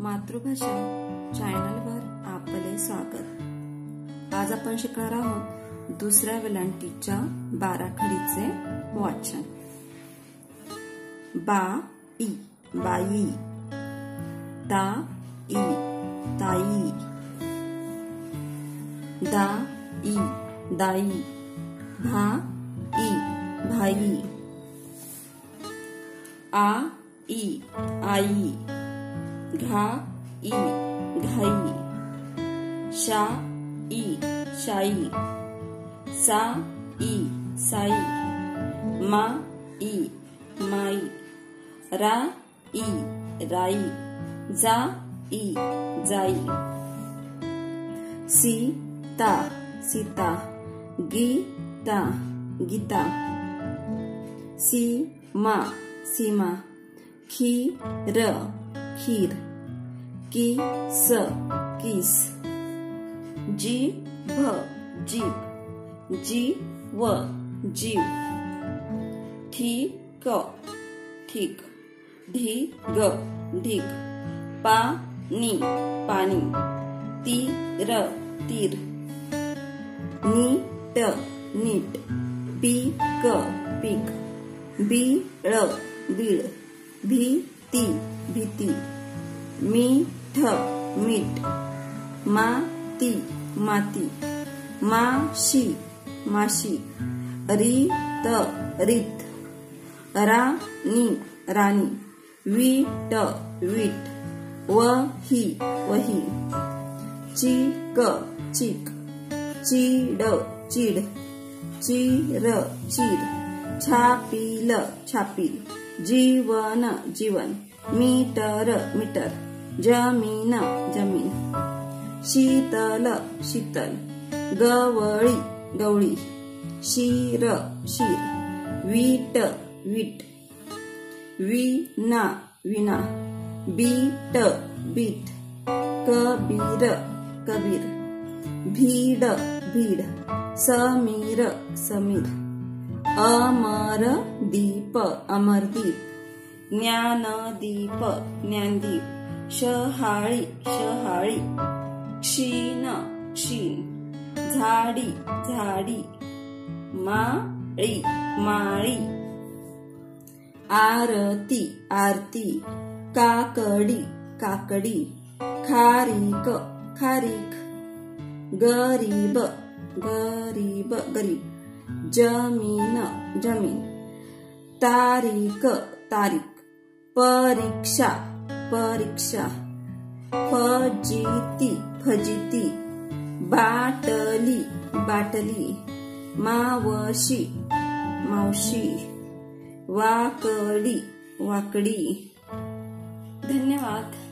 मातृभाषा चॅनलवर आपले स्वागत। आज आपण शिकणार आहोत दुसऱ्या वेलांटीच्या बाराखडीचे वाचन। बाई बाई, ताई ताई, दाई दाई, भाई भाई, आई आई, घाई घाई, शाई शाई, साई साई, माई माई, राई राई, जाई जाई, सीता सीता, गीता गीता, सीमा सीमा, खीर खीर, किस किस, जीभ जीभ, जीव जीव, ठीक ठीक, ढीग ढीग, पाणी पाणी, तीर तीर, नीट नीट, पीक पीक, बीळ बीळ, भीती भीती, मीठ मीठ, माती माती, माशी माशी, रीत रीत, राणी राणी, वीट वीट, वही वही, चीक चीक, चीड चीड, चीर चीर, छापील छापील, जीवन जीवन, मीटर मीटर, जमीन जमीन, शीतल शीतल, गवळी गवळी, शीर शीर, वीट वीट, वीणा वीणा, बीट बीट, कबीर कबीर, भीड भीड, समीर समीर, अमरदीप अमरदीप, ज्ञानदीप ज्ञानदीप, शहाळी शहाळी, क्षीण क्षीण, झाडी झाडी, माळी माळी, आरती आरती, काकडी काकडी, खारीक खारीक, गरीब गरीब गरीब, जमीन जमीन, तारीख तारीख, परीक्षा परीक्षा, फजिती फजिती, बाटली बाटली, मावशी मावशी, वाकडी वाकडी। धन्यवाद।